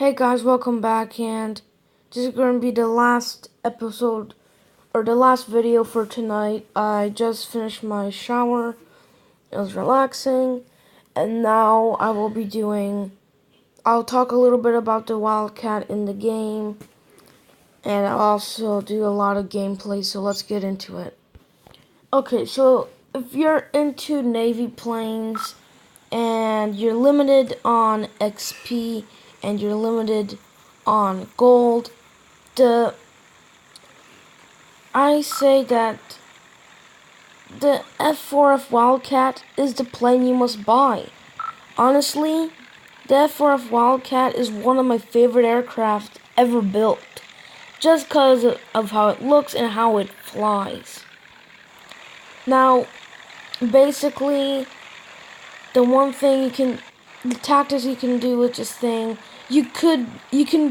Hey guys, welcome back, and this is going to be the last episode or the last video for tonight. I just finished my shower, it was relaxing, and now I'll talk a little bit about the wildcat in the game, and I'll also do a lot of gameplay, so let's get into it. Okay, so if you're into Navy planes and you're limited on XP and you're limited on gold, I say that the F4F Wildcat is the plane you must buy. Honestly, the F4F Wildcat is one of my favorite aircraft ever built, just because of how it looks and how it flies. Now, basically, the tactics you can do with this thing, you can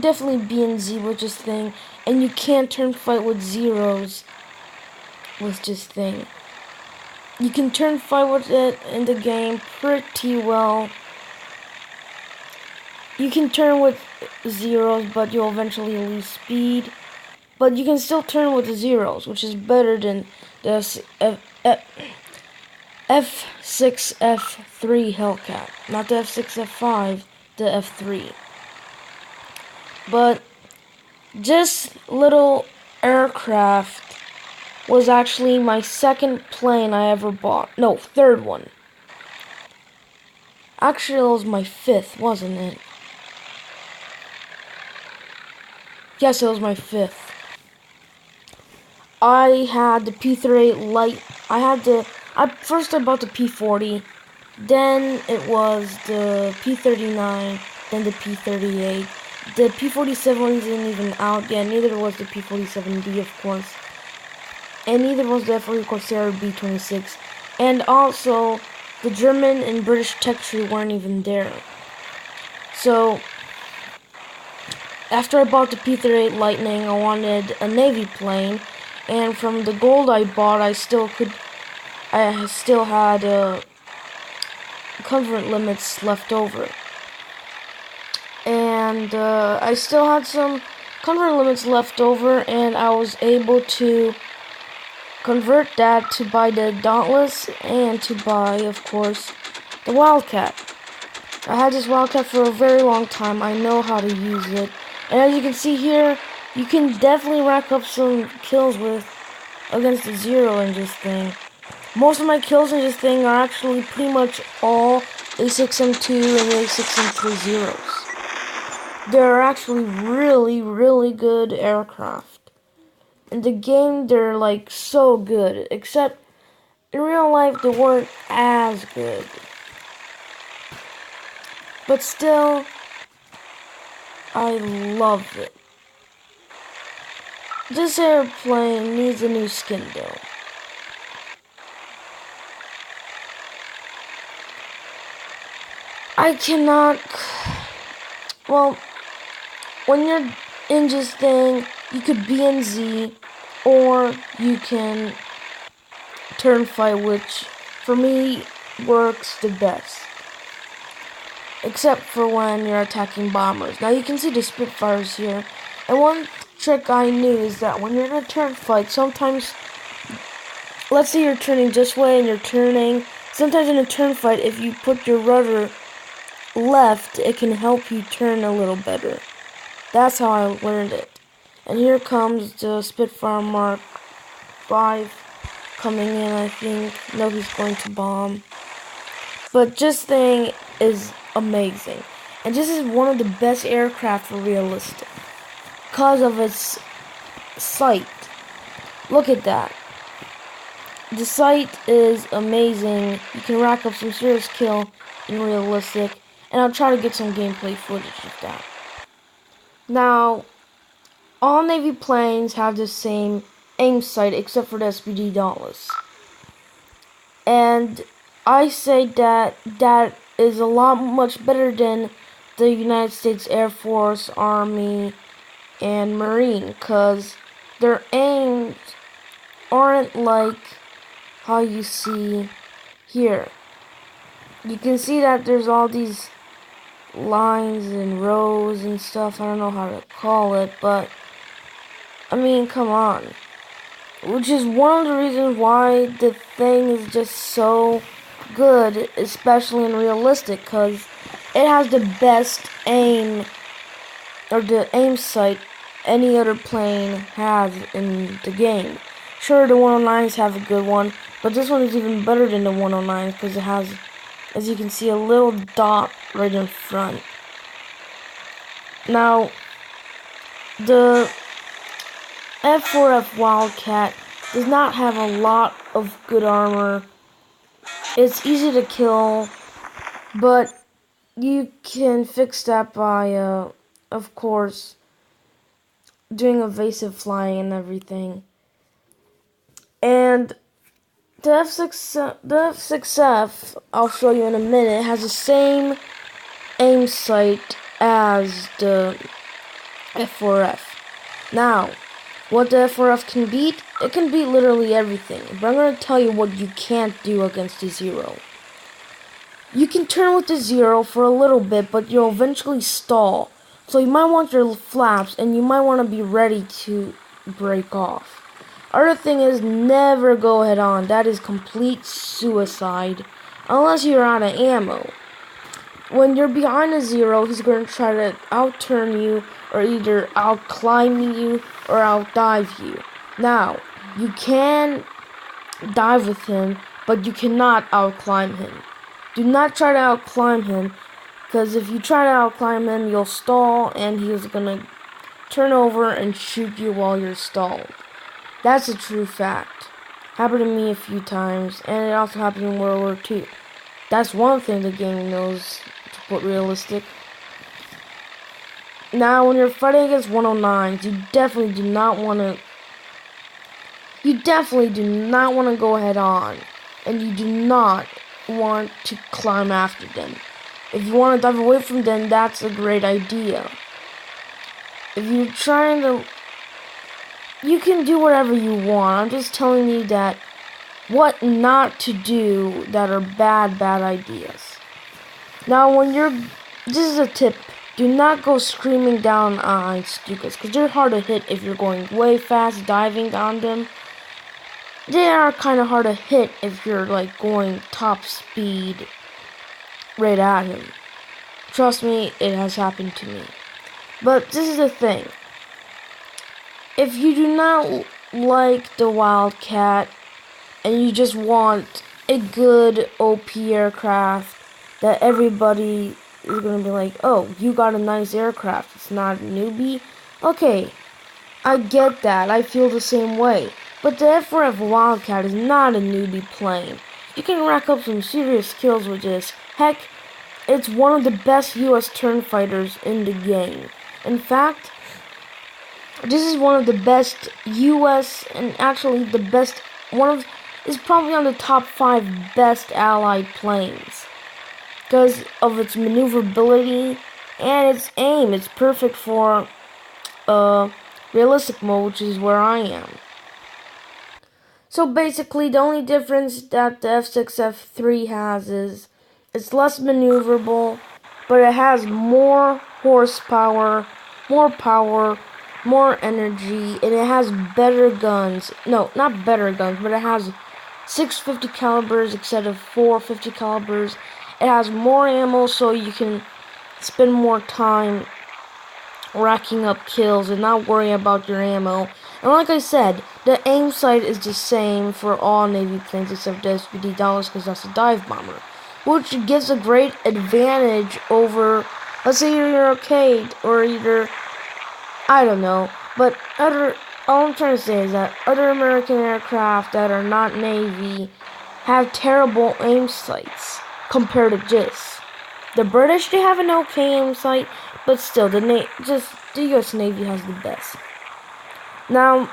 definitely be in Z with this thing, and you can't turn fight with zeros with this thing. You can turn fight with it in the game pretty well. You can turn with zeros, but you'll eventually lose speed. But you can still turn with the zeros, which is better than the F6F3 Hellcat. Not the F6F5, the F3. But this little aircraft was actually my second plane I ever bought. No, third one. Actually, it was my fifth, wasn't it? Yes, it was my fifth. I had the P38 Light. First I bought the P40. Then it was the P39. Then the P38. The P47 isn't even out yet. Neither was the P47D, of course. And neither was the F4 Corsair B26. And also, the German and British tech tree weren't even there. So, after I bought the P38 Lightning, I wanted a Navy plane. And from the gold I bought, I still had comfort limits left over. And I still had some comfort limits left over, and I was able to convert that to buy the Dauntless and to buy, of course, the Wildcat. I had this Wildcat for a very long time. I know how to use it. And as you can see here, you can definitely rack up some kills against the zero in this thing. Most of my kills in this thing are actually pretty much all A6M2 and A6M3 zeros. They're actually really, really good aircraft. In the game, they're like so good, except in real life, they weren't as good. But still, I love it. This airplane needs a new skin though. I cannot. Well, when you're in this thing, you could be in Z, or you can turn fight, which for me works the best. Except for when you're attacking bombers. Now you can see the Spitfires here. And one trick I knew is that when you're in a turn fight, sometimes, let's say you're turning this way and you're turning. Sometimes in a turn fight, if you put your rudder left, it can help you turn a little better. That's how I learned it. And here comes the Spitfire Mark 5 coming in, I think. No, he's going to bomb. But this thing is amazing. And this is one of the best aircraft for realistic, because of its sight. Look at that. The sight is amazing. You can rack up some serious kill in realistic. And I'll try to get some gameplay footage of that. Now, all Navy planes have the same aim sight except for the SPD Dauntless. And I say that is a lot much better than the United States Air Force, Army, and Marine, because their aims aren't like how you see here. You can see that there's all these lines and rows and stuff. I don't know how to call it, but I mean, come on. Which is one of the reasons why the thing is just so good, especially in realistic, because it has the best aim, or the aim sight any other plane has in the game. Sure, the 109s have a good one, but this one is even better than the 109s because it has, as you can see, a little dot right in front. Now, the F4F Wildcat does not have a lot of good armor. It's easy to kill, but you can fix that by, of course, doing evasive flying and everything. And the F6F, I'll show you in a minute, has the same aim sight as the F4F. Now, what the F4F can beat? It can beat literally everything. But I'm going to tell you what you can't do against the Zero. You can turn with the Zero for a little bit, but you'll eventually stall. So you might want your flaps, and you might want to be ready to break off. Other thing is, never go head on. That is complete suicide. Unless you're out of ammo. When you're behind a Zero, he's going to try to out-turn you, or either out-climb you, or out-dive you. Now, you can dive with him, but you cannot out-climb him. Do not try to out-climb him, because if you try to out-climb him, you'll stall, and he's going to turn over and shoot you while you're stalled. That's a true fact. Happened to me a few times, and it also happened in World War II. That's one thing the game knows to put realistic. Now, when you're fighting against 109s, you definitely do not want to go head on, and you do not want to climb after them. If you want to dive away from them, that's a great idea. If you're trying to, you can do whatever you want. I'm just telling you that what not to do that are bad ideas. Now, this is a tip. Do not go screaming down on Stukas, because they're hard to hit if you're going way fast diving on them. They are kind of hard to hit if you're like going top speed right at him. Trust me, it has happened to me. But this is the thing. If you do not like the Wildcat and you just want a good OP aircraft that everybody is going to be like, oh, you got a nice aircraft, it's not a newbie. Okay, I get that, I feel the same way. But the F4F Wildcat is not a newbie plane. You can rack up some serious kills with this. Heck, it's one of the best US turn fighters in the game. In fact, this is one of the best US, and actually the best, is probably on the top 5 best allied planes. Because of its maneuverability and its aim. It's perfect for realistic mode, which is where I am. So basically, the only difference that the F6F3 has is it's less maneuverable, but it has more horsepower, more power, more energy, and it has better guns. No, not better guns, but it has 650 calibers instead of 450 calibers. It has more ammo, so you can spend more time racking up kills and not worry about your ammo. And like I said, the aim sight is the same for all Navy planes except the SPD Dallas, because that's a dive bomber, which gives a great advantage over, let's say you're in your arcade, or either, I don't know, but all I'm trying to say is that other American aircraft that are not Navy have terrible aim sights compared to this. The British, they have an okay aim sight, but still, the US Navy has the best. Now,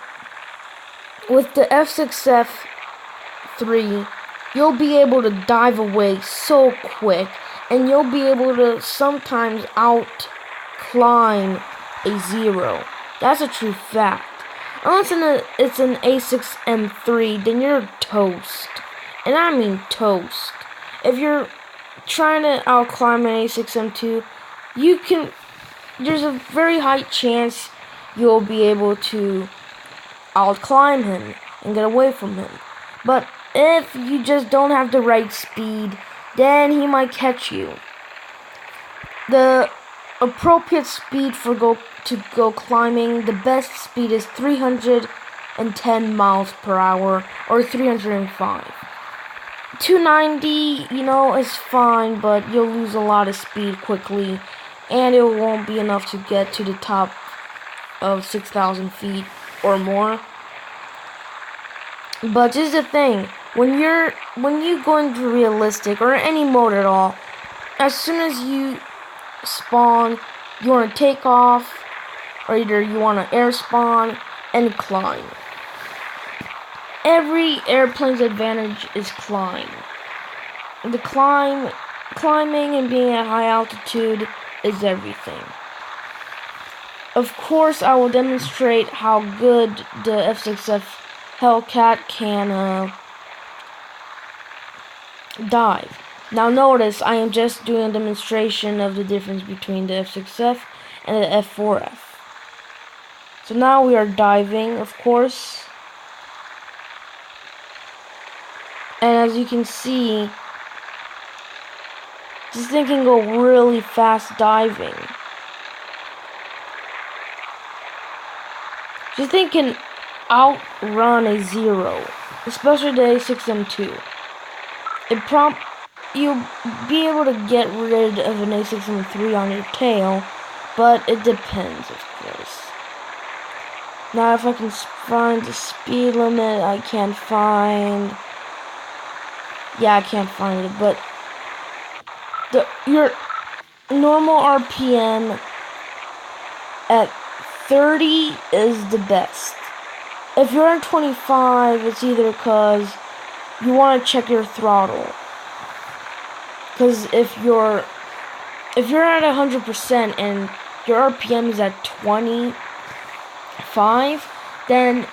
with the F6F3, you'll be able to dive away so quick, and you'll be able to sometimes out-climb a Zero. That's a true fact. Unless it's an A6M3, then you're toast. And I mean toast. If you're trying to out-climb an A6M2, there's a very high chance you'll be able to outclimb him and get away from him. But if you just don't have the right speed, then he might catch you. The appropriate speed for go climbing, the best speed is 310 miles per hour or 305. 290, is fine, but you'll lose a lot of speed quickly, and it won't be enough to get to the top of 6,000 feet or more. But this is the thing, when you go into realistic or any mode at all, as soon as you spawn, you want to take off, or either you want to air spawn and climb. Every airplane's advantage is climb. The climbing and being at high altitude is everything. Of course, I will demonstrate how good the F4F Hellcat can dive. Now notice, I am just doing a demonstration of the difference between the F4F and the F4F. So now we are diving, of course. And as you can see, this thing can go really fast diving. This thing can outrun a Zero, especially the A6M2. You'll be able to get rid of an A6M3 on your tail, but it depends, of course. Now, if I can find the speed limit, I can't find. Yeah, I can't find it, but your normal RPM at 30 is the best. If you're at 25, it's either because you want to check your throttle. Because if you're at 100% and your RPM is at 25, then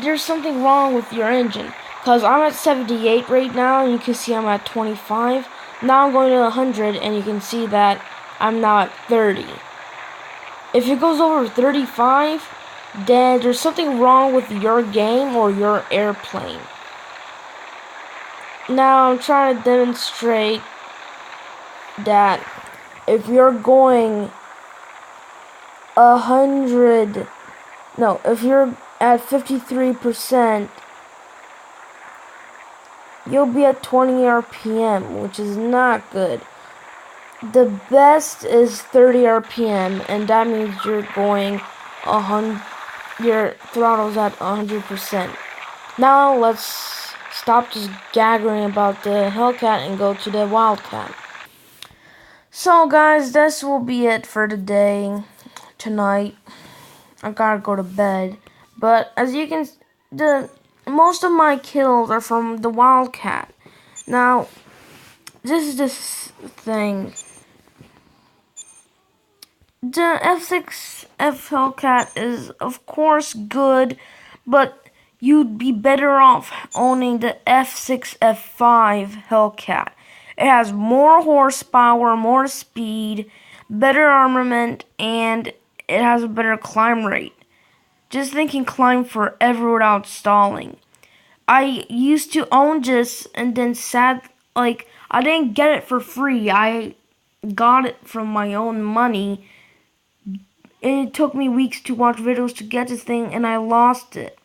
there's something wrong with your engine. Because I'm at 78 right now, and you can see I'm at 25. Now I'm going to 100, and you can see that I'm now at 30. If it goes over 35, then there's something wrong with your game or your airplane. Now I'm trying to demonstrate that if you're going if you're at 53%, you'll be at 20 RPM, which is not good. The best is 30 RPM, and that means you're going your throttle's at 100%. Now let's stop just gaggering about the Hellcat and go to the Wildcat. So guys, this will be it for today. Tonight, I gotta go to bed. But as you can, most of my kills are from the Wildcat. Now, this is this thing. The F4F Hellcat is, of course, good, but you'd be better off owning the F4F5 Hellcat. It has more horsepower, more speed, better armament, and it has a better climb rate. Just think you can climb forever without stalling. I used to own this and then I didn't get it for free. I got it from my own money. It took me weeks to watch videos to get this thing, and I lost it.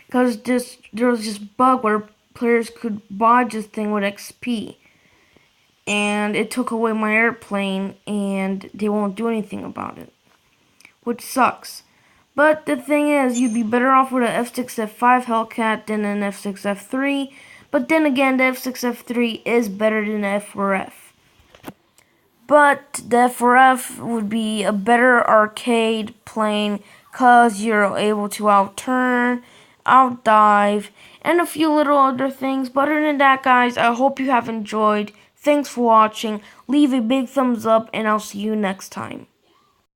Because there was this bug where players could buy this thing with XP. And it took away my airplane, and they won't do anything about it. Which sucks. But the thing is, you'd be better off with an F4F5 Hellcat than an F4F3. But then again, the F4F3 is better than the F4F. But the F4F would be a better arcade plane because you're able to outturn, outdive, and a few little other things. But other than that, guys, I hope you have enjoyed. Thanks for watching. Leave a big thumbs up, and I'll see you next time.